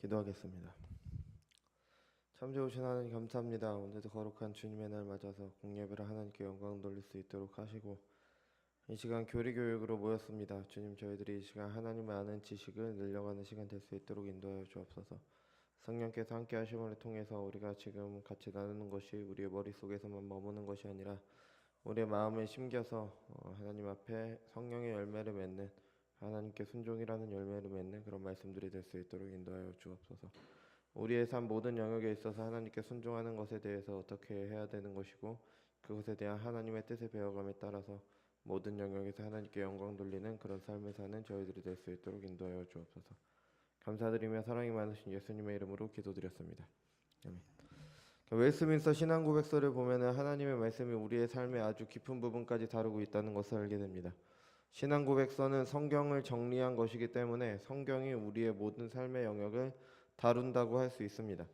기도하겠습니다. 참좋으신 하나님 감사합니다. 오늘도 거룩한 주님의 날 맞아서 공예배를 하나님께 영광 돌릴 수 있도록 하시고 이 시간 교리교육으로 모였습니다. 주님, 저희들이 이 시간 하나님의 아는 지식을 늘려가는 시간 될 수 있도록 인도하여 주옵소서. 성령께서 함께 하심을 통해서 우리가 지금 같이 나누는 것이 우리의 머릿속에서만 머무는 것이 아니라 우리의 마음에 심겨서 하나님 앞에 성령의 열매를 맺는, 하나님께 순종이라는 열매를 맺는 그런 말씀들이 될 수 있도록 인도하여 주옵소서. 우리의 삶 모든 영역에 있어서 하나님께 순종하는 것에 대해서 어떻게 해야 되는 것이고 그것에 대한 하나님의 뜻을 배워감에 따라서 모든 영역에서 하나님께 영광 돌리는 그런 삶을 사는 저희들이 될 수 있도록 인도하여 주옵소서. 감사드리며 사랑이 많으신 예수님의 이름으로 기도드렸습니다. 아멘. 웨스트민스터 신앙고백서를 보면은 하나님의 말씀이 우리의 삶의 아주 깊은 부분까지 다루고 있다는 것을 알게 됩니다. 신앙고백서는 성경을 정리한 것이기 때문에 성경이 우리의 모든 삶의 영역을 다룬다고 할 수 있습니다.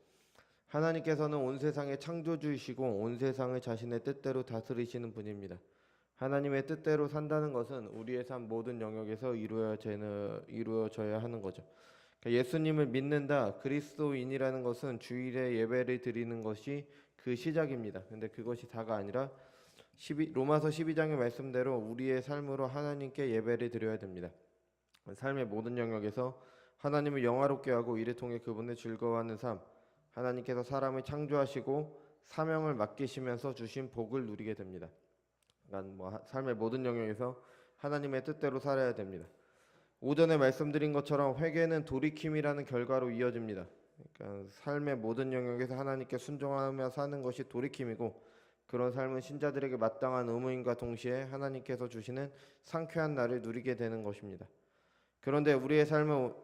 하나님께서는 온 세상의 창조주이시고 온 세상을 자신의 뜻대로 다스리시는 분입니다. 하나님의 뜻대로 산다는 것은 우리의 삶 모든 영역에서 이루어져야 하는 거죠. 그러니까 예수님을 믿는다, 그리스도인이라는 것은 주일에 예배를 드리는 것이 그 시작입니다. 근데 그것이 다가 아니라 로마서 12장의 말씀대로 우리의 삶으로 하나님께 예배를 드려야 됩니다. 삶의 모든 영역에서 하나님을 영화롭게 하고 이를 통해 그분을 즐거워하는 삶, 하나님께서 사람을 창조하시고 사명을 맡기시면서 주신 복을 누리게 됩니다. 그러니까 삶의 모든 영역에서 하나님의 뜻대로 살아야 됩니다. 오전에 말씀드린 것처럼 회개는 돌이킴이라는 결과로 이어집니다. 그러니까 삶의 모든 영역에서 하나님께 순종하며 사는 것이 돌이킴이고, 그런 삶은 신자들에게 마땅한 의무임과 동시에 하나님께서 주시는 상쾌한 날을 누리게 되는 것입니다. 그런데 우리의 삶은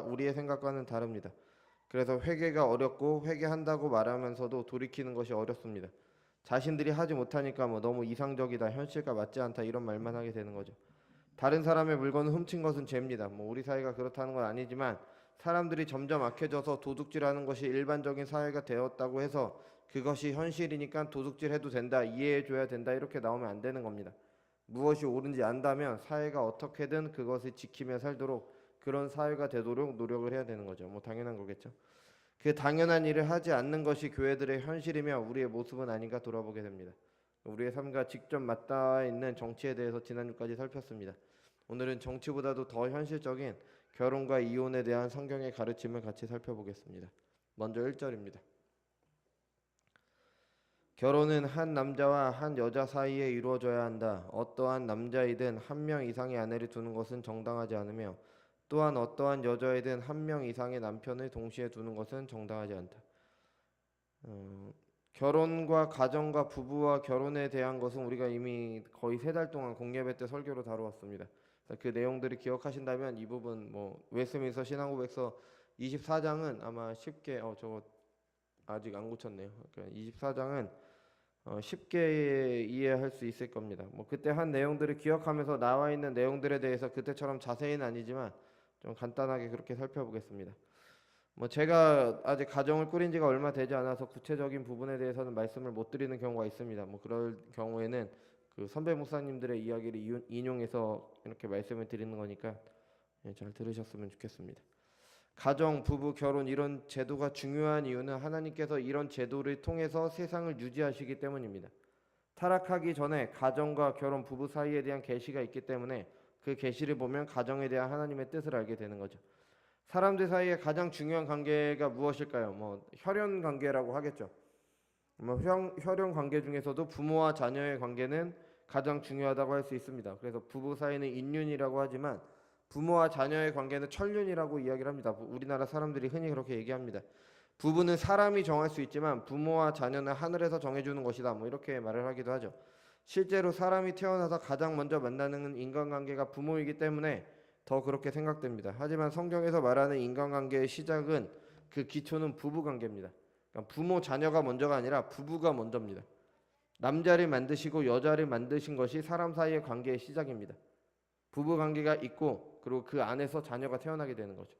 우리의 생각과는 다릅니다. 그래서 회개가 어렵고 회개한다고 말하면서도 돌이키는 것이 어렵습니다. 자신들이 하지 못하니까 너무 이상적이다, 현실과 맞지 않다 이런 말만 하게 되는 거죠. 다른 사람의 물건을 훔친 것은 죄입니다. 우리 사회가 그렇다는 건 아니지만 사람들이 점점 악해져서 도둑질하는 것이 일반적인 사회가 되었다고 해서 그것이 현실이니까 도둑질해도 된다, 이해해줘야 된다 이렇게 나오면 안 되는 겁니다. 무엇이 옳은지 안다면 사회가 어떻게든 그것을 지키며 살도록, 그런 사회가 되도록 노력을 해야 되는 거죠. 당연한 거겠죠. 그 당연한 일을 하지 않는 것이 교회들의 현실이며 우리의 모습은 아닌가 돌아보게 됩니다. 우리의 삶과 직접 맞닿아 있는 정치에 대해서 지난주까지 살폈습니다. 오늘은 정치보다도 더 현실적인 결혼과 이혼에 대한 성경의 가르침을 같이 살펴보겠습니다. 먼저 1절입니다. 결혼은 한 남자와 한 여자 사이에 이루어져야 한다. 어떠한 남자이든 한 명 이상의 아내를 두는 것은 정당하지 않으며 또한 어떠한 여자이든 한 명 이상의 남편을 동시에 두는 것은 정당하지 않다. 결혼과 가정과 부부와 결혼에 대한 것은 우리가 이미 거의 3달 동안 공예배 때 설교로 다루었습니다. 그 내용들을 기억하신다면 이 부분 웨스트민스터 신앙고백서 24장은 아마 쉽게 저거 아직 안 고쳤네요. 그러니까 24장은 쉽게 이해할 수 있을 겁니다. 그때 한 내용들을 기억하면서 나와 있는 내용들에 대해서 그때처럼 자세히는 아니지만 좀 간단하게 그렇게 살펴보겠습니다. 제가 아직 가정을 꾸린 지가 얼마 되지 않아서 구체적인 부분에 대해서는 말씀을 못 드리는 경우가 있습니다. 그럴 경우에는 그 선배 목사님들의 이야기를 인용해서 이렇게 말씀을 드리는 거니까 잘 들으셨으면 좋겠습니다. 가정, 부부, 결혼 이런 제도가 중요한 이유는 하나님께서 이런 제도를 통해서 세상을 유지하시기 때문입니다. 타락하기 전에 가정과 결혼, 부부 사이에 대한 계시가 있기 때문에 그 계시를 보면 가정에 대한 하나님의 뜻을 알게 되는 거죠. 사람들 사이에 가장 중요한 관계가 무엇일까요? 혈연 관계라고 하겠죠. 혈연 관계 중에서도 부모와 자녀의 관계는 가장 중요하다고 할 수 있습니다. 그래서 부부 사이는 인륜이라고 하지만 부모와 자녀의 관계는 천륜이라고 이야기를 합니다. 우리나라 사람들이 흔히 그렇게 얘기합니다. 부부는 사람이 정할 수 있지만 부모와 자녀는 하늘에서 정해주는 것이다, 이렇게 말을 하기도 하죠. 실제로 사람이 태어나서 가장 먼저 만나는 인간관계가 부모이기 때문에 더 그렇게 생각됩니다. 하지만 성경에서 말하는 인간관계의 시작은, 그 기초는 부부관계입니다. 그러니까 부모 자녀가 먼저가 아니라 부부가 먼저입니다. 남자를 만드시고 여자를 만드신 것이 사람 사이의 관계의 시작입니다. 부부관계가 있고 그리고 그 안에서 자녀가 태어나게 되는 거죠.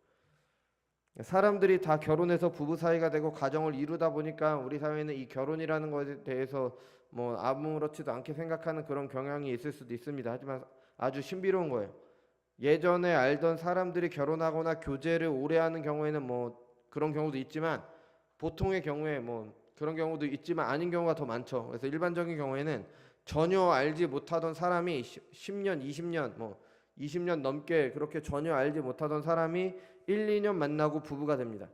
사람들이 다 결혼해서 부부 사이가 되고 가정을 이루다 보니까 우리 사회는 이 결혼이라는 것에 대해서 아무렇지도 않게 생각하는 그런 경향이 있을 수도 있습니다. 하지만 아주 신비로운 거예요. 예전에 알던 사람들이 결혼하거나 교제를 오래 하는 경우에는 뭐 그런 경우도 있지만, 보통의 경우에 뭐 그런 경우도 있지만 아닌 경우가 더 많죠. 그래서 일반적인 경우에는 전혀 알지 못하던 사람이 10년, 20년, 뭐 20년 넘게 그렇게 전혀 알지 못하던 사람이 1, 2년 만나고 부부가 됩니다.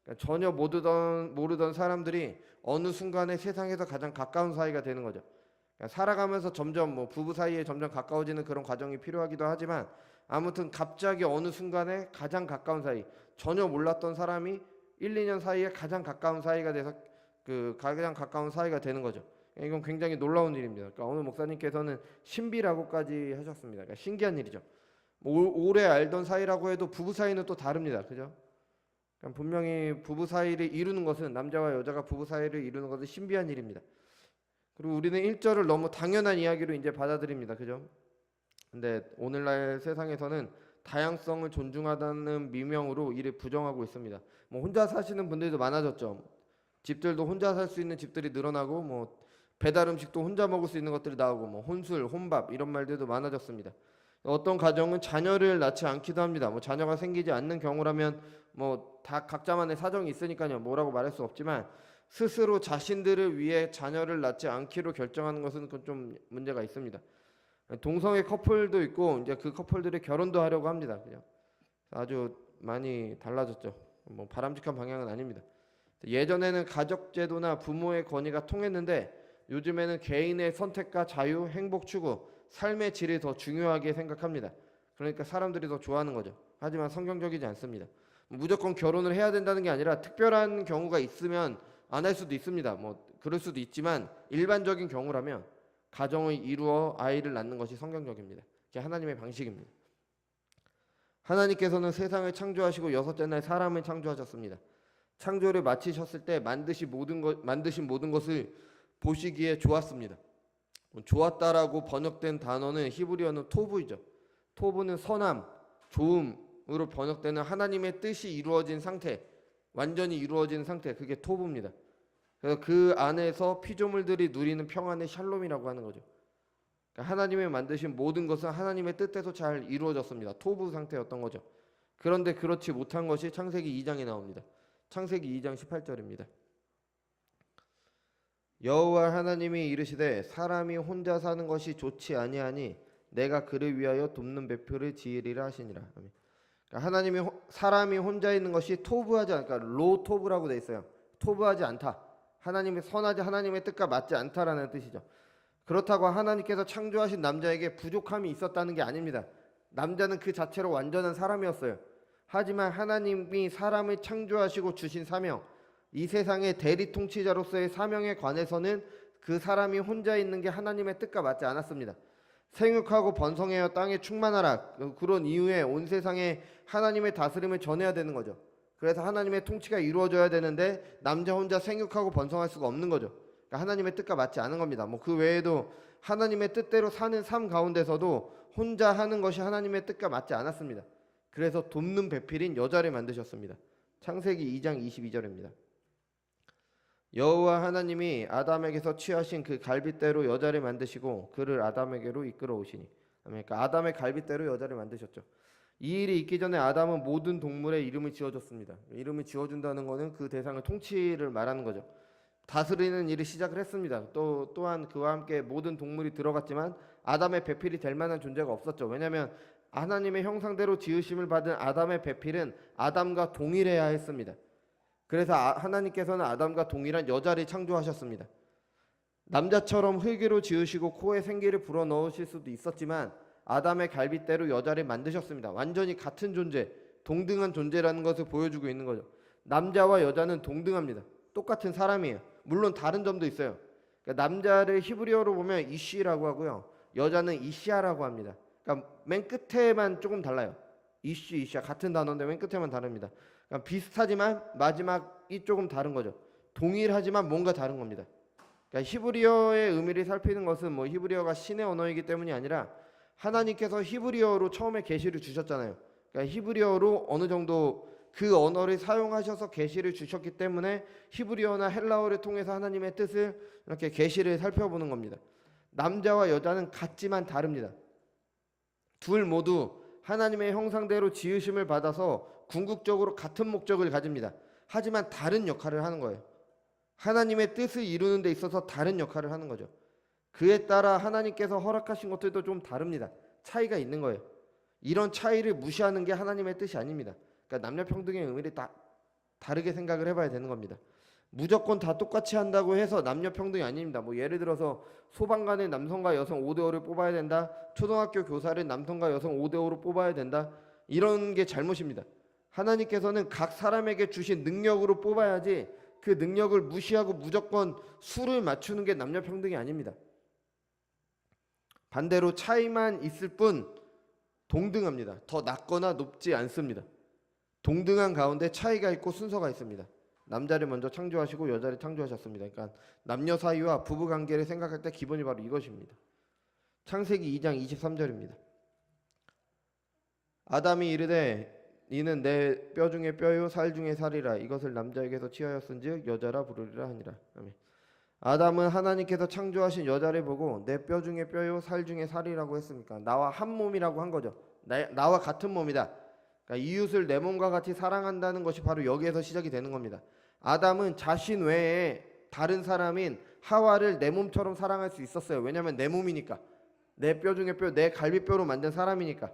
그러니까 전혀 모르던 사람들이 어느 순간에 세상에서 가장 가까운 사이가 되는 거죠. 그러니까 살아가면서 점점 뭐 부부 사이에 점점 가까워지는 그런 과정이 필요하기도 하지만, 아무튼 갑자기 어느 순간에 가장 가까운 사이, 전혀 몰랐던 사람이 1, 2년 사이에 가장 가까운 사이가 돼서 그 가장 가까운 사이가 되는 거죠. 이건 굉장히 놀라운 일입니다. 그러니까 오늘 목사님께서는 신비라고까지 하셨습니다. 그러니까 신기한 일이죠. 뭐 오래 알던 사이라고 해도 부부 사이는 또 다릅니다. 그죠? 그러니까 분명히 부부 사이를 이루는 것은, 남자와 여자가 부부 사이를 이루는 것은 신비한 일입니다. 그리고 우리는 1절을 너무 당연한 이야기로 이제 받아들입니다. 그죠? 근데 오늘날 세상에서는 다양성을 존중하다는 미명으로 이를 부정하고 있습니다. 뭐 혼자 사시는 분들도 많아졌죠. 집들도 혼자 살 수 있는 집들이 늘어나고, 뭐 배달 음식도 혼자 먹을 수 있는 것들이 나오고, 뭐 혼술, 혼밥 이런 말들도 많아졌습니다. 어떤 가정은 자녀를 낳지 않기도 합니다. 뭐 자녀가 생기지 않는 경우라면 뭐 다 각자만의 사정이 있으니까요, 뭐라고 말할 수 없지만, 스스로 자신들을 위해 자녀를 낳지 않기로 결정하는 것은 그건 좀 문제가 있습니다. 동성애 커플도 있고, 이제 그 커플들이 결혼도 하려고 합니다. 그냥 아주 많이 달라졌죠. 뭐 바람직한 방향은 아닙니다. 예전에는 가족 제도나 부모의 권위가 통했는데, 요즘에는 개인의 선택과 자유, 행복 추구, 삶의 질을 더 중요하게 생각합니다. 그러니까 사람들이 더 좋아하는 거죠. 하지만 성경적이지 않습니다. 무조건 결혼을 해야 된다는 게 아니라, 특별한 경우가 있으면 안 할 수도 있습니다. 뭐 그럴 수도 있지만, 일반적인 경우라면 가정을 이루어 아이를 낳는 것이 성경적입니다. 그게 하나님의 방식입니다. 하나님께서는 세상을 창조하시고 여섯째 날 사람을 창조하셨습니다. 창조를 마치셨을 때 만드신 모든 것을 보시기에 좋았습니다. 좋았다라고 번역된 단어는 히브리어는 토브이죠. 토브는 선함, 좋음으로 번역되는 하나님의 뜻이 이루어진 상태, 완전히 이루어진 상태, 그게 토브입니다. 그래서 그 안에서 피조물들이 누리는 평안의 샬롬이라고 하는 거죠. 그러니까 하나님이 만드신 모든 것은 하나님의 뜻대로 잘 이루어졌습니다. 토브 상태였던 거죠. 그런데 그렇지 못한 것이 창세기 2장에 나옵니다. 창세기 2장 18절입니다. 여호와 하나님이 이르시되 사람이 혼자 사는 것이 좋지 아니하니 내가 그를 위하여 돕는 배표를 지으리라 하시니라. 그러니까 하나님이 사람이 혼자 있는 것이 토브하지 않다. 그러니까 로 토브라고 돼 있어요. 토브하지 않다. 하나님의 선하지 하나님의 뜻과 맞지 않다라는 뜻이죠. 그렇다고 하나님께서 창조하신 남자에게 부족함이 있었다는 게 아닙니다. 남자는 그 자체로 완전한 사람이었어요. 하지만 하나님이 사람을 창조하시고 주신 사명, 이 세상의 대리 통치자로서의 사명에 관해서는 그 사람이 혼자 있는 게 하나님의 뜻과 맞지 않았습니다. 생육하고 번성하여 땅에 충만하라. 그런 이후에 온 세상에 하나님의 다스림을 전해야 되는 거죠. 그래서 하나님의 통치가 이루어져야 되는데 남자 혼자 생육하고 번성할 수가 없는 거죠. 그러니까 하나님의 뜻과 맞지 않은 겁니다. 뭐 그 외에도 하나님의 뜻대로 사는 삶 가운데서도 혼자 하는 것이 하나님의 뜻과 맞지 않았습니다. 그래서 돕는 배필인 여자를 만드셨습니다. 창세기 2장 22절입니다. 여호와 하나님이 아담에게서 취하신 그 갈빗대로 여자를 만드시고 그를 아담에게로 이끌어 오시니. 그러니까 아담의 갈빗대로 여자를 만드셨죠. 이 일이 있기 전에 아담은 모든 동물의 이름을 지어줬습니다. 이름을 지어준다는 것은 그 대상을 통치를 말하는 거죠. 다스리는 일을 시작을 했습니다. 또한 그와 함께 모든 동물이 들어갔지만 아담의 배필이 될 만한 존재가 없었죠. 왜냐하면 하나님의 형상대로 지으심을 받은 아담의 배필은 아담과 동일해야 했습니다. 그래서 하나님께서는 아담과 동일한 여자를 창조하셨습니다. 남자처럼 흙으로 지으시고 코에 생기를 불어넣으실 수도 있었지만 아담의 갈빗대로 여자를 만드셨습니다. 완전히 같은 존재, 동등한 존재라는 것을 보여주고 있는 거죠. 남자와 여자는 동등합니다. 똑같은 사람이에요. 물론 다른 점도 있어요. 그러니까 남자를 히브리어로 보면 이쉬라고 하고요, 여자는 이시아라고 합니다. 그러니까 맨 끝에만 조금 달라요. 이시아 같은 단어인데 맨 끝에만 다릅니다. 그러니까 비슷하지만 마지막이 조금 다른 거죠. 동일하지만 뭔가 다른 겁니다. 그러니까 히브리어의 의미를 살피는 것은 뭐 히브리어가 신의 언어이기 때문이 아니라 하나님께서 히브리어로 처음에 계시를 주셨잖아요. 그러니까 히브리어로 어느 정도 그 언어를 사용하셔서 계시를 주셨기 때문에 히브리어나 헬라어를 통해서 하나님의 뜻을 이렇게 계시를 살펴보는 겁니다. 남자와 여자는 같지만 다릅니다. 둘 모두 하나님의 형상대로 지으심을 받아서 궁극적으로 같은 목적을 가집니다. 하지만 다른 역할을 하는 거예요. 하나님의 뜻을 이루는 데 있어서 다른 역할을 하는 거죠. 그에 따라 하나님께서 허락하신 것들도 좀 다릅니다. 차이가 있는 거예요. 이런 차이를 무시하는 게 하나님의 뜻이 아닙니다. 그러니까 남녀 평등의 의미를 다르게 생각을 해봐야 되는 겁니다. 무조건 다 똑같이 한다고 해서 남녀 평등이 아닙니다. 뭐 예를 들어서 소방관을 남성과 여성 5대5를 뽑아야 된다. 초등학교 교사를 남성과 여성 5대5로 뽑아야 된다. 이런 게 잘못입니다. 하나님께서는 각 사람에게 주신 능력으로 뽑아야지 그 능력을 무시하고 무조건 수를 맞추는 게 남녀 평등이 아닙니다. 반대로 차이만 있을 뿐 동등합니다. 더 낮거나 높지 않습니다. 동등한 가운데 차이가 있고 순서가 있습니다. 남자를 먼저 창조하시고 여자를 창조하셨습니다. 그러니까 남녀 사이와 부부 관계를 생각할 때 기본이 바로 이것입니다. 창세기 2장 23절입니다. 아담이 이르되 이는 내 뼈 중에 뼈요 살 중에 살이라 이것을 남자에게서 취하였은즉 여자라 부르리라 하니라. 아멘. 아담은 하나님께서 창조하신 여자를 보고 내 뼈 중에 뼈요 살 중에 살이라고 했으니까 나와 한 몸이라고 한 거죠. 나와 같은 몸이다. 그러니까 이웃을 내 몸과 같이 사랑한다는 것이 바로 여기에서 시작이 되는 겁니다. 아담은 자신 외에 다른 사람인 하와를 내 몸처럼 사랑할 수 있었어요. 왜냐하면 내 몸이니까. 내 뼈 중에 뼈, 내 갈비뼈로 만든 사람이니까.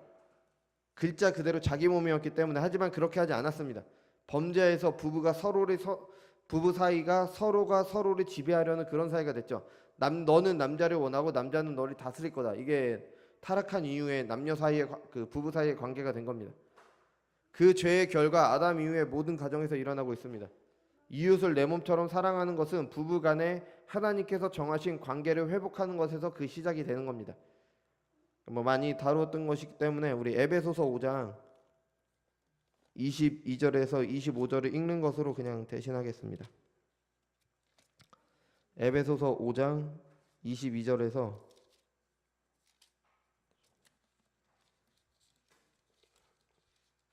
글자 그대로 자기 몸이었기 때문에. 하지만 그렇게 하지 않았습니다. 범죄에서 부부 사이가 서로가 서로를 지배하려는 그런 사이가 됐죠. 너는 남자를 원하고 남자는 너를 다스릴 거다. 이게 타락한 이후에 남녀 사이의 그 부부 사이의 관계가 된 겁니다. 그 죄의 결과 아담 이후에 모든 가정에서 일어나고 있습니다. 이웃을 내 몸처럼 사랑하는 것은 부부간에 하나님께서 정하신 관계를 회복하는 것에서 그 시작이 되는 겁니다. 많이 다루었던 것이기 때문에 우리 에베소서 5장 22절에서 25절을 읽는 것으로 그냥 대신하겠습니다. 에베소서 5장 22절에서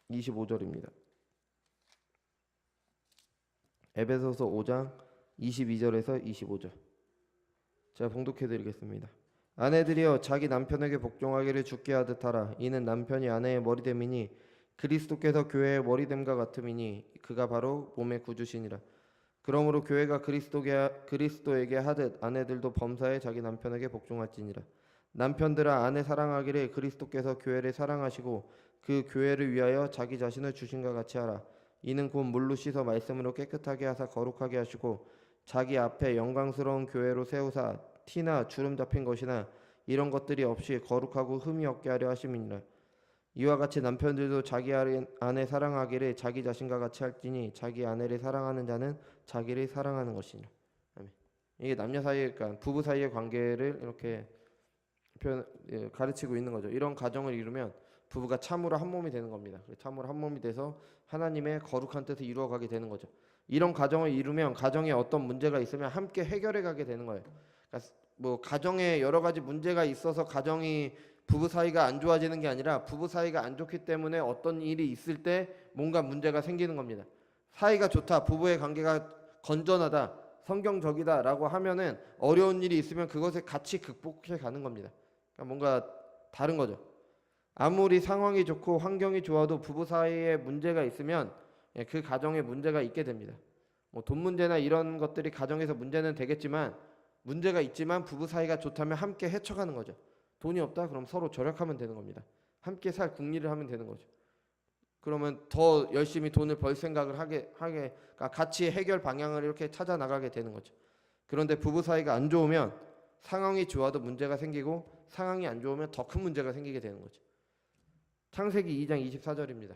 25절입니다. 에베소서 5장 22절에서 25절. 제가 봉독해 드리겠습니다. 아내들이여 자기 남편에게 복종하기를 주께 하듯 하라. 이는 남편이 아내의 머리됨이니 그리스도께서 교회의 머리됨과 같음이니 그가 바로 몸의 구주시니라. 그러므로 교회가 그리스도에게 하듯 아내들도 범사에 자기 남편에게 복종할지니라. 남편들아 아내 사랑하기를 그리스도께서 교회를 사랑하시고 그 교회를 위하여 자기 자신을 주신과 같이 하라. 이는 곧 물로 씻어 말씀으로 깨끗하게 하사 거룩하게 하시고 자기 앞에 영광스러운 교회로 세우사 티나 주름 잡힌 것이나 이런 것들이 없이 거룩하고 흠이 없게 하려 하심이니라. 이와 같이 남편들도 자기 아내 사랑하기를 자기 자신과 같이 할지니 자기 아내를 사랑하는 자는 자기를 사랑하는 것이니라. 아멘. 이게 남녀 사이의, 그러니까 부부 사이의 관계를 이렇게 가르치고 있는 거죠. 이런 가정을 이루면 부부가 참으로 한 몸이 되는 겁니다. 참으로 한 몸이 돼서 하나님의 거룩한 뜻을 이루어가게 되는 거죠. 이런 가정을 이루면 가정에 어떤 문제가 있으면 함께 해결해 가게 되는 거예요. 그러니까 뭐 가정에 여러 가지 문제가 있어서 가정이 부부 사이가 안 좋아지는 게 아니라 부부 사이가 안 좋기 때문에 어떤 일이 있을 때 뭔가 문제가 생기는 겁니다. 사이가 좋다, 부부의 관계가 건전하다, 성경적이다라고 하면은 어려운 일이 있으면 그것을 같이 극복해 가는 겁니다. 그러니까 뭔가 다른 거죠. 아무리 상황이 좋고 환경이 좋아도 부부 사이에 문제가 있으면 그 가정에 문제가 있게 됩니다. 뭐 돈 문제나 이런 것들이 가정에서 문제는 되겠지만 문제가 있지만 부부 사이가 좋다면 함께 헤쳐가는 거죠. 돈이 없다? 그럼 서로 절약하면 되는 겁니다. 함께 살 궁리를 하면 되는 거죠. 그러면 더 열심히 돈을 벌 생각을 그러니까 같이 해결 방향을 이렇게 찾아 나가게 되는 거죠. 그런데 부부 사이가 안 좋으면 상황이 좋아도 문제가 생기고 상황이 안 좋으면 더 큰 문제가 생기게 되는 거죠. 창세기 2장 24절입니다.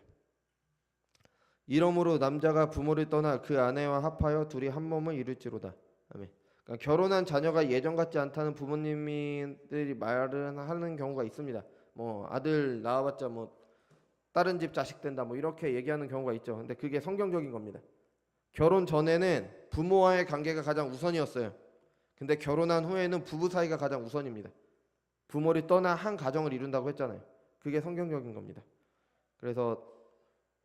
이러므로 남자가 부모를 떠나 그 아내와 합하여 둘이 한 몸을 이룰지로다. 아멘. 그러니까 결혼한 자녀가 예전 같지 않다는 부모님들이 말을 하는 경우가 있습니다. 뭐 아들 낳아봤자 뭐 다른 집 자식 된다 뭐 이렇게 얘기하는 경우가 있죠. 근데 그게 성경적인 겁니다. 결혼 전에는 부모와의 관계가 가장 우선이었어요. 근데 결혼한 후에는 부부 사이가 가장 우선입니다. 부모를 떠나 한 가정을 이룬다고 했잖아요. 그게 성경적인 겁니다. 그래서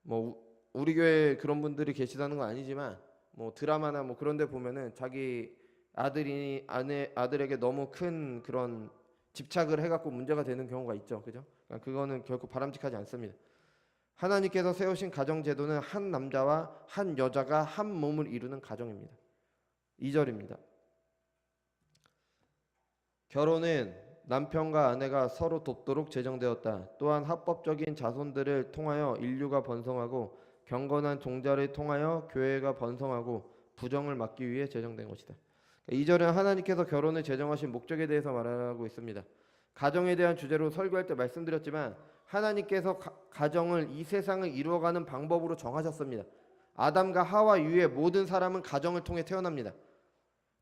뭐 우리 교회에 그런 분들이 계시다는 건 아니지만 뭐 드라마나 뭐 그런 데 보면은 자기 아들에게 너무 큰 그런 집착을 해갖고 문제가 되는 경우가 있죠. 그죠? 그러니까 그거는 결코 바람직하지 않습니다. 하나님께서 세우신 가정 제도는 한 남자와 한 여자가 한 몸을 이루는 가정입니다. 2절입니다. 결혼은 남편과 아내가 서로 돕도록 제정되었다. 또한 합법적인 자손들을 통하여 인류가 번성하고 경건한 종자를 통하여 교회가 번성하고 부정을 막기 위해 제정된 것이다. 2절은 하나님께서 결혼을 제정하신 목적에 대해서 말하고 있습니다. 가정에 대한 주제로 설교할 때 말씀드렸지만 하나님께서 가정을 이 세상을 이루어가는 방법으로 정하셨습니다. 아담과 하와 이후에 모든 사람은 가정을 통해 태어납니다.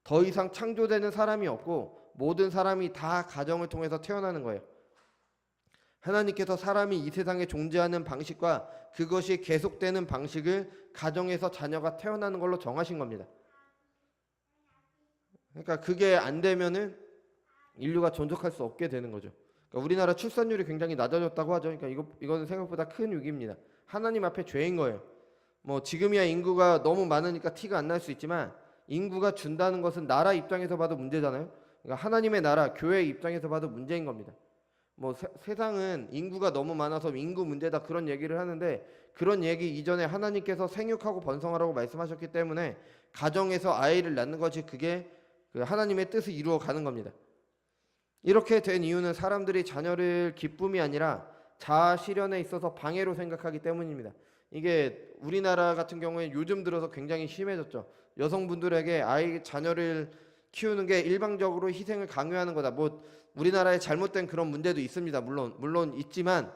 더 이상 창조되는 사람이 없고 모든 사람이 다 가정을 통해서 태어나는 거예요. 하나님께서 사람이 이 세상에 존재하는 방식과 그것이 계속되는 방식을 가정에서 자녀가 태어나는 걸로 정하신 겁니다. 그러니까 그게 안 되면은 인류가 존속할 수 없게 되는 거죠. 그러니까 우리나라 출산율이 굉장히 낮아졌다고 하죠. 그러니까 이거는 생각보다 큰 위기입니다. 하나님 앞에 죄인 거예요. 뭐 지금이야 인구가 너무 많으니까 티가 안 날 수 있지만 인구가 준다는 것은 나라 입장에서 봐도 문제잖아요. 그러니까 하나님의 나라, 교회 입장에서 봐도 문제인 겁니다. 뭐 세상은 인구가 너무 많아서 인구 문제다 그런 얘기를 하는데 그런 얘기 이전에 하나님께서 생육하고 번성하라고 말씀하셨기 때문에 가정에서 아이를 낳는 것이 그게 그 하나님의 뜻을 이루어 가는 겁니다. 이렇게 된 이유는 사람들이 자녀를 기쁨이 아니라 자아 실현에 있어서 방해로 생각하기 때문입니다. 이게 우리나라 같은 경우에 요즘 들어서 굉장히 심해졌죠. 여성분들에게 자녀를 키우는 게 일방적으로 희생을 강요하는 거다. 뭐 우리나라에 잘못된 그런 문제도 있습니다. 물론 있지만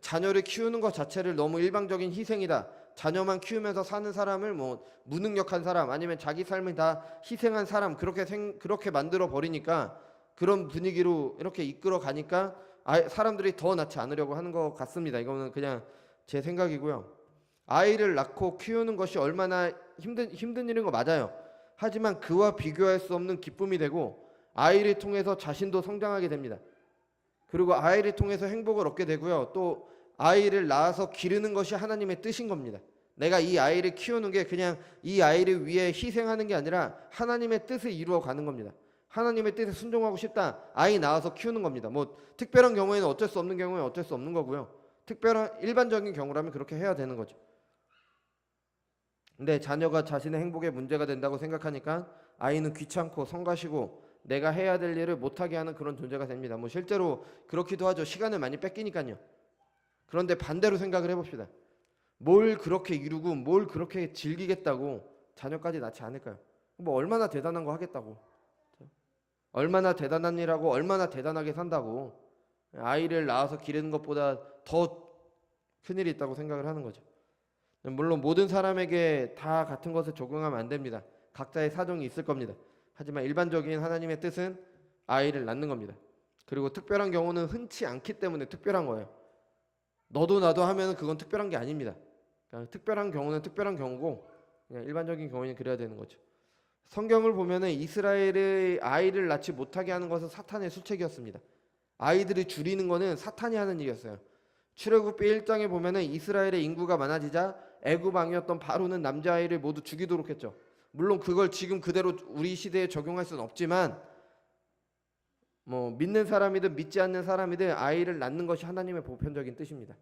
자녀를 키우는 것 자체를 너무 일방적인 희생이다. 자녀만 키우면서 사는 사람을 뭐 무능력한 사람 아니면 자기 삶을 다 희생한 사람 그렇게 만들어 버리니까 그런 분위기로 이렇게 이끌어 가니까 사람들이 더 낳지 않으려고 하는 것 같습니다. 이거는 그냥 제 생각이고요. 아이를 낳고 키우는 것이 얼마나 힘든 일인 거 맞아요. 하지만 그와 비교할 수 없는 기쁨이 되고 아이를 통해서 자신도 성장하게 됩니다. 그리고 아이를 통해서 행복을 얻게 되고요. 또 아이를 낳아서 기르는 것이 하나님의 뜻인 겁니다. 내가 이 아이를 키우는 게 그냥 이 아이를 위해 희생하는 게 아니라 하나님의 뜻을 이루어 가는 겁니다. 하나님의 뜻에 순종하고 싶다. 아이 낳아서 키우는 겁니다. 뭐 특별한 경우에는 어쩔 수 없는 경우에는 어쩔 수 없는 거고요. 특별한 일반적인 경우라면 그렇게 해야 되는 거죠. 근데 자녀가 자신의 행복에 문제가 된다고 생각하니까 아이는 귀찮고 성가시고 내가 해야 될 일을 못하게 하는 그런 존재가 됩니다. 뭐 실제로 그렇기도 하죠. 시간을 많이 뺏기니까요. 그런데 반대로 생각을 해봅시다. 뭘 그렇게 이루고 뭘 그렇게 즐기겠다고 자녀까지 낳지 않을까요? 뭐 얼마나 대단한 거 하겠다고, 얼마나 대단한 일하고 얼마나 대단하게 산다고 아이를 낳아서 기르는 것보다 더 큰일이 있다고 생각을 하는 거죠. 물론 모든 사람에게 다 같은 것을 적용하면 안 됩니다. 각자의 사정이 있을 겁니다. 하지만 일반적인 하나님의 뜻은 아이를 낳는 겁니다. 그리고 특별한 경우는 흔치 않기 때문에 특별한 거예요. 너도 나도 하면 그건 특별한 게 아닙니다. 그러니까 특별한 경우는 특별한 경우고 그냥 일반적인 경우는 그래야 되는 거죠. 성경을 보면은 이스라엘의 아이를 낳지 못하게 하는 것은 사탄의 수책이었습니다. 아이들을 줄이는 것은 사탄이 하는 일이었어요. 출애굽기 1장에 보면은 이스라엘의 인구가 많아지자 애굽 왕이었던 바로는 남자아이를 모두 죽이도록 했죠. 물론 그걸 지금 그대로 우리 시대에 적용할 수는 없지만 뭐 믿는 사람이든 믿지 않는 사람이든 아이를 낳는 것이 하나님의 보편적인 뜻입니다.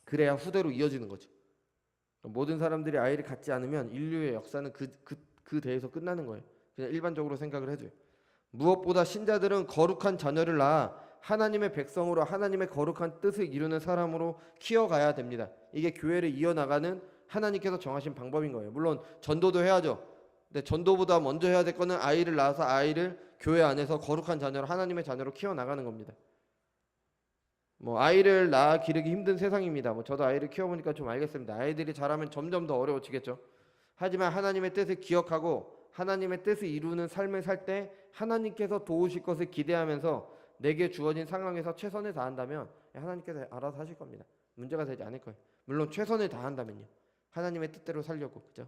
그래야 후대로 이어지는 거죠. 모든 사람들이 아이를 갖지 않으면 인류의 역사는 그 대에서 끝나는 거예요. 그냥 일반적으로 생각을 해줘요. 무엇보다 신자들은 거룩한 자녀를 낳아 하나님의 백성으로 하나님의 거룩한 뜻을 이루는 사람으로 키워가야 됩니다. 이게 교회를 이어나가는 하나님께서 정하신 방법인 거예요. 물론 전도도 해야죠. 근데 전도보다 먼저 해야 될 거는 아이를 낳아서 아이를 교회 안에서 거룩한 자녀로 하나님의 자녀로 키워나가는 겁니다. 뭐 아이를 낳아 기르기 힘든 세상입니다. 뭐 저도 아이를 키워보니까 좀 알겠습니다. 아이들이 자라면 점점 더 어려워지겠죠. 하지만 하나님의 뜻을 기억하고 하나님의 뜻을 이루는 삶을 살 때 하나님께서 도우실 것을 기대하면서 내게 주어진 상황에서 최선을 다한다면 하나님께서 알아서 하실 겁니다. 문제가 되지 않을 거예요. 물론 최선을 다한다면요. 하나님의 뜻대로 살려고, 그죠?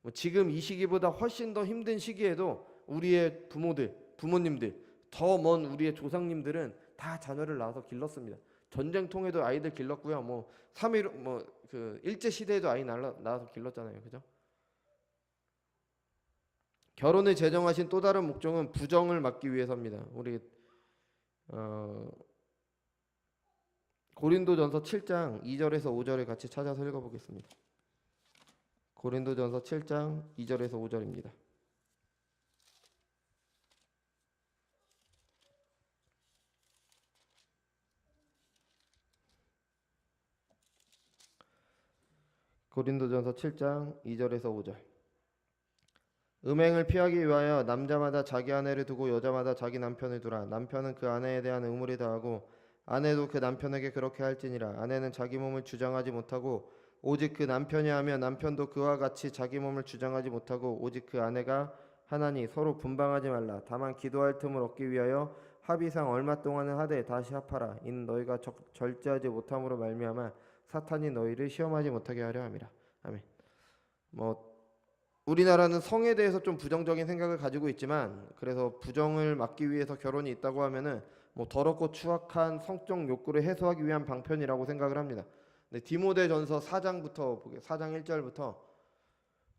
뭐 지금 이 시기보다 훨씬 더 힘든 시기에도 우리의 부모님들, 더 먼 우리의 조상님들은 다 자녀를 낳아서 길렀습니다. 전쟁통에도 아이들 길렀고요. 뭐 3.1 그 일제 시대에도 아이 낳아서 길렀잖아요, 그죠? 결혼을 제정하신 또 다른 목적은 부정을 막기 위해서입니다. 우리 고린도전서 7장 2절에서 5절을 같이 찾아서 읽어보겠습니다. 고린도전서 7장 2절에서 5절입니다. 고린도전서 7장 2절에서 5절. 음행을 피하기 위하여 남자마다 자기 아내를 두고 여자마다 자기 남편을 두라. 남편은 그 아내에 대한 의무를 다하고 아내도 그 남편에게 그렇게 할지니라. 아내는 자기 몸을 주장하지 못하고 오직 그 남편이 하면 남편도 그와 같이 자기 몸을 주장하지 못하고 오직 그 아내가 하나니 서로 분방하지 말라. 다만 기도할 틈을 얻기 위하여 합의상 얼마 동안은 하되 다시 합하라. 이는 너희가 절제하지 못함으로 말미암아 사탄이 너희를 시험하지 못하게 하려 함이라. 아멘. 우리나라는 성에 대해서 좀 부정적인 생각을 가지고 있지만, 그래서 부정을 막기 위해서 결혼이 있다고 하면은 더럽고 추악한 성적 욕구를 해소하기 위한 방편이라고 생각을 합니다. 네, 디모데전서 4장부터 4장 1절부터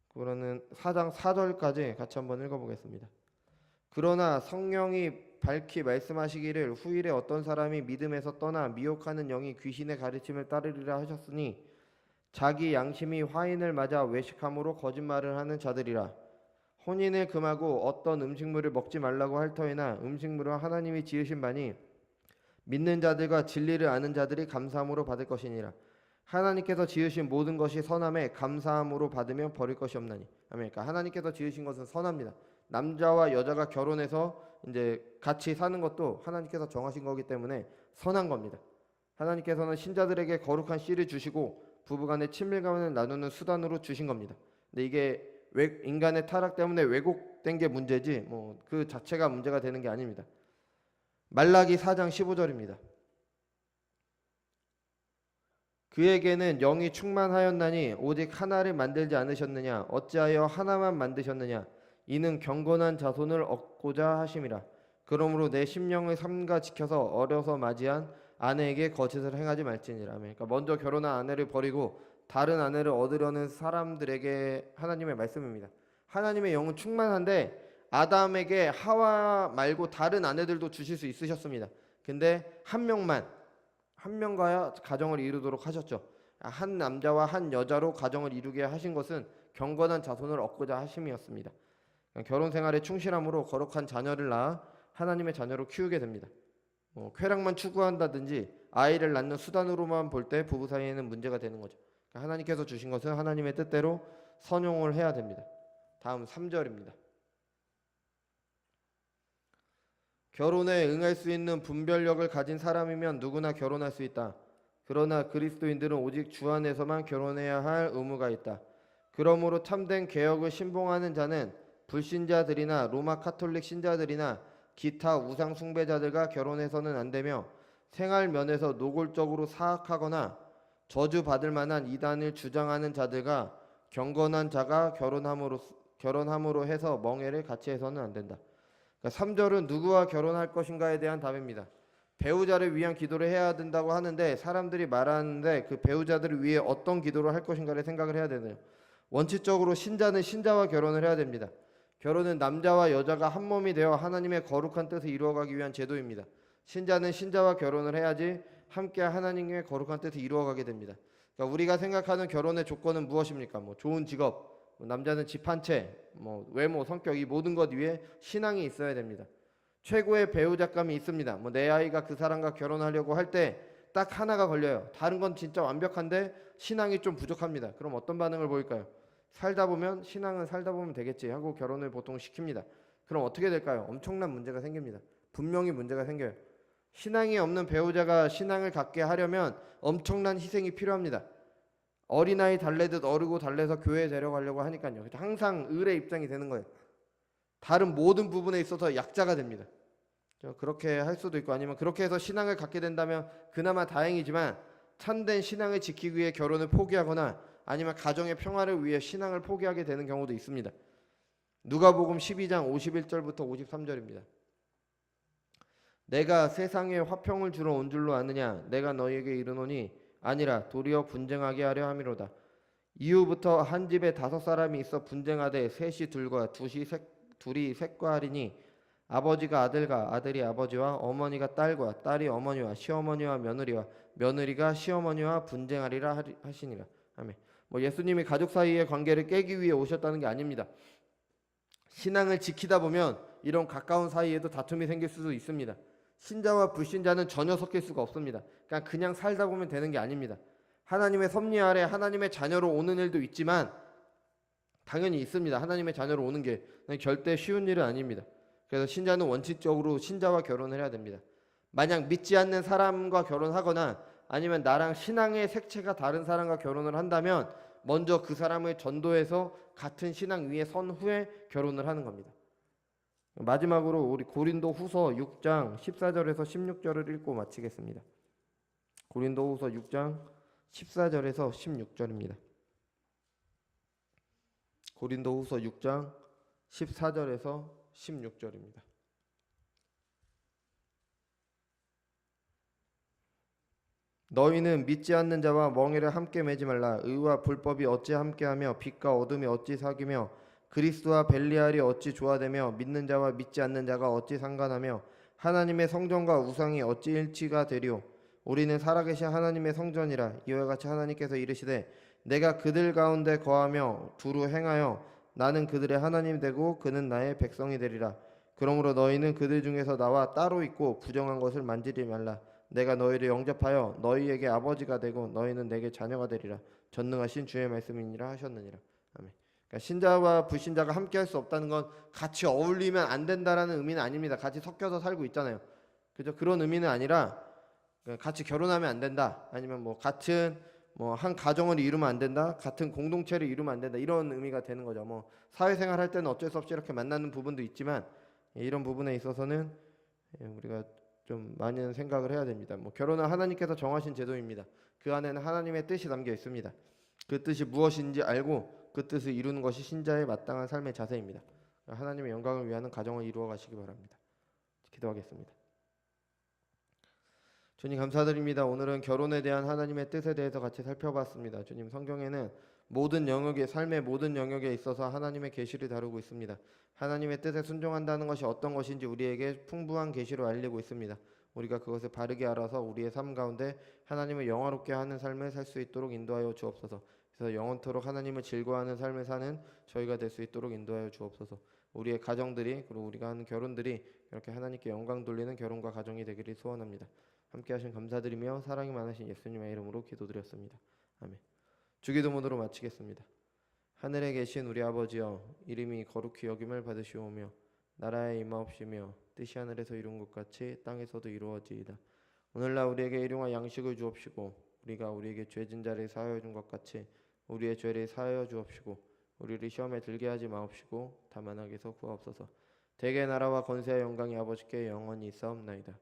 그러는 4장 4절까지 같이 한번 읽어보겠습니다. 그러나 성령이 밝히 말씀하시기를 후일에 어떤 사람이 믿음에서 떠나 미혹하는 영이 귀신의 가르침을 따르리라 하셨으니 자기 양심이 화인을 맞아 외식함으로 거짓말을 하는 자들이라. 혼인을 금하고 어떤 음식물을 먹지 말라고 할 터이나 음식물은 하나님이 지으신 바니 믿는 자들과 진리를 아는 자들이 감사함으로 받을 것이니라. 하나님께서 지으신 모든 것이 선함에 감사함으로 받으면 버릴 것이 없나니. 아멘. 그러니까 하나님께서 지으신 것은 선합니다. 남자와 여자가 결혼해서 이제 같이 사는 것도 하나님께서 정하신 거기 때문에 선한 겁니다. 하나님께서는 신자들에게 거룩한 씨를 주시고 부부간의 친밀감을 나누는 수단으로 주신 겁니다. 근데 이게 인간의 타락 때문에 왜곡된 게 문제지 그 자체가 문제가 되는 게 아닙니다. 말라기 4장 15절입니다. 그에게는 영이 충만하였나니 오직 하나를 만들지 않으셨느냐? 어찌하여 하나만 만드셨느냐? 이는 경건한 자손을 얻고자 하심이라. 그러므로 내 심령을 삼가 지켜서 어려서 맞이한 아내에게 거짓을 행하지 말지니라. 그러니까 먼저 결혼한 아내를 버리고 다른 아내를 얻으려는 사람들에게 하나님의 말씀입니다. 하나님의 영은 충만한데 아담에게 하와 말고 다른 아내들도 주실 수 있으셨습니다. 근데 한 명과 가정을 이루도록 하셨죠. 한 남자와 한 여자로 가정을 이루게 하신 것은 경건한 자손을 얻고자 하심이었습니다. 결혼 생활에 충실함으로 거룩한 자녀를 낳아 하나님의 자녀로 키우게 됩니다. 쾌락만 추구한다든지 아이를 낳는 수단으로만 볼 때 부부 사이에는 문제가 되는 거죠. 하나님께서 주신 것은 하나님의 뜻대로 선용을 해야 됩니다. 다음 3절입니다. 결혼에 응할 수 있는 분별력을 가진 사람이면 누구나 결혼할 수 있다. 그러나 그리스도인들은 오직 주 안에서만 결혼해야 할 의무가 있다. 그러므로 참된 개혁을 신봉하는 자는 불신자들이나 로마 카톨릭 신자들이나 기타 우상 숭배자들과 결혼해서는 안 되며 생활 면에서 노골적으로 사악하거나 저주받을 만한 이단을 주장하는 자들과 경건한 자가 결혼함으로 해서 멍해를 같이 해서는 안 된다. 그러니까 3절은 누구와 결혼할 것인가에 대한 답입니다. 배우자를 위한 기도를 해야 된다고 하는데 사람들이 말하는데 그 배우자들을 위해 어떤 기도를 할 것인가를 생각을 해야 되네요. 원칙적으로 신자는 신자와 결혼을 해야 됩니다. 결혼은 남자와 여자가 한 몸이 되어 하나님의 거룩한 뜻을 이루어가기 위한 제도입니다. 신자는 신자와 결혼을 해야지 함께 하나님의 거룩한 뜻을 이루어가게 됩니다. 그러니까 우리가 생각하는 결혼의 조건은 무엇입니까? 좋은 직업, 남자는 집 한 채, 외모, 성격 이 모든 것 위에 신앙이 있어야 됩니다. 최고의 배우자감이 있습니다. 내 아이가 그 사람과 결혼하려고 할 때 딱 하나가 걸려요. 다른 건 진짜 완벽한데 신앙이 좀 부족합니다. 그럼 어떤 반응을 보일까요? 신앙은 살다 보면 되겠지 하고 결혼을 보통 시킵니다. 그럼 어떻게 될까요? 엄청난 문제가 생깁니다. 분명히 문제가 생겨요. 신앙이 없는 배우자가 신앙을 갖게 하려면 엄청난 희생이 필요합니다. 어린아이 달래듯 어르고 달래서 교회에 데려가려고 하니까요. 항상 을의 입장이 되는 거예요. 다른 모든 부분에 있어서 약자가 됩니다. 그렇게 할 수도 있고 아니면 그렇게 해서 신앙을 갖게 된다면 그나마 다행이지만 참된 신앙을 지키기 위해 결혼을 포기하거나 아니면 가정의 평화를 위해 신앙을 포기하게 되는 경우도 있습니다. 누가복음 12장 51절부터 53절입니다. 내가 세상에 화평을 주러 온 줄로 아느냐? 내가 너희에게 이르노니 아니라 도리어 분쟁하게 하려 함이로다. 이후부터 한 집에 5 사람이 있어 분쟁하되 셋이 둘과 둘이 셋과 하리니 아버지가 아들과 아들이 아버지와 어머니가 딸과 딸이 어머니와 시어머니와 며느리와 며느리가 시어머니와 분쟁하리라 하시니라. 아멘. 뭐 예수님이 가족 사이의 관계를 깨기 위해 오셨다는 게 아닙니다. 신앙을 지키다 보면 이런 가까운 사이에도 다툼이 생길 수도 있습니다. 신자와 불신자는 전혀 섞일 수가 없습니다. 그냥 살다 보면 되는 게 아닙니다. 하나님의 섭리 아래 하나님의 자녀로 오는 일도 있지만 당연히 있습니다. 하나님의 자녀로 오는 게 절대 쉬운 일은 아닙니다. 그래서 신자는 원칙적으로 신자와 결혼을 해야 됩니다. 만약 믿지 않는 사람과 결혼하거나 아니면 나랑 신앙의 색채가 다른 사람과 결혼을 한다면 먼저 그 사람을 전도해서 같은 신앙 위에 선 후에 결혼을 하는 겁니다. 마지막으로 우리 고린도 후서 6장 14절에서 16절을 읽고 마치겠습니다. 고린도 후서 6장 14절에서 16절입니다. 고린도 후서 6장 14절에서 16절입니다. 너희는 믿지 않는 자와 멍에를 함께 매지 말라. 의와 불법이 어찌 함께하며 빛과 어둠이 어찌 사귀며 그리스도와 벨리알이 어찌 조화되며 믿는 자와 믿지 않는 자가 어찌 상관하며 하나님의 성전과 우상이 어찌 일치가 되리오. 우리는 살아계신 하나님의 성전이라. 이와 같이 하나님께서 이르시되 내가 그들 가운데 거하며 두루 행하여 나는 그들의 하나님 되고 그는 나의 백성이 되리라. 그러므로 너희는 그들 중에서 나와 따로 있고 부정한 것을 만지지 말라. 내가 너희를 영접하여 너희에게 아버지가 되고 너희는 내게 자녀가 되리라. 전능하신 주의 말씀이니라 하셨느니라. 아멘. 그러니까 신자와 불신자가 함께 할 수 없다는 건 같이 어울리면 안 된다라는 의미는 아닙니다. 같이 섞여서 살고 있잖아요. 그죠? 그런 의미는 아니라 같이 결혼하면 안 된다. 아니면 뭐 같은 한 가정을 이루면 안 된다. 같은 공동체를 이루면 안 된다. 이런 의미가 되는 거죠. 뭐 사회생활 할 때는 어쩔 수 없이 이렇게 만나는 부분도 있지만 이런 부분에 있어서는 우리가 좀 많은 생각을 해야 됩니다. 뭐 결혼은 하나님께서 정하신 제도입니다. 그 안에는 하나님의 뜻이 담겨 있습니다. 그 뜻이 무엇인지 알고 그 뜻을 이루는 것이 신자의 마땅한 삶의 자세입니다. 하나님의 영광을 위하는 가정을 이루어 가시기 바랍니다. 기도하겠습니다. 주님 감사드립니다. 오늘은 결혼에 대한 하나님의 뜻에 대해서 같이 살펴봤습니다. 주님 성경에는 모든 영역에 삶의 모든 영역에 있어서 하나님의 계시를 다루고 있습니다. 하나님의 뜻에 순종한다는 것이 어떤 것인지 우리에게 풍부한 계시로 알리고 있습니다. 우리가 그것을 바르게 알아서 우리의 삶 가운데 하나님을 영화롭게 하는 삶을 살 수 있도록 인도하여 주옵소서. 그래서 영원토록 하나님을 즐거워하는 삶을 사는 저희가 될 수 있도록 인도하여 주옵소서. 우리의 가정들이 그리고 우리가 하는 결혼들이 이렇게 하나님께 영광 돌리는 결혼과 가정이 되기를 소원합니다. 함께 하신 감사드리며 사랑이 많으신 예수님의 이름으로 기도드렸습니다. 아멘. 주기도문으로 마치겠습니다. 하늘에 계신 우리 아버지여, 이름이 거룩히 여김을 받으시오며 나라에 임하옵시며 뜻이 하늘에서 이룬 것 같이 땅에서도 이루어지이다. 오늘날 우리에게 일용할 양식을 주옵시고 우리가 우리에게 죄진 자를 사하여 준 것 같이 우리의 죄를 사하여 주옵시고 우리를 시험에 들게 하지 마옵시고 다만 악에서 구하옵소서. 대개 나라와 권세와 영광이 아버지께 영원히 있사옵나이다.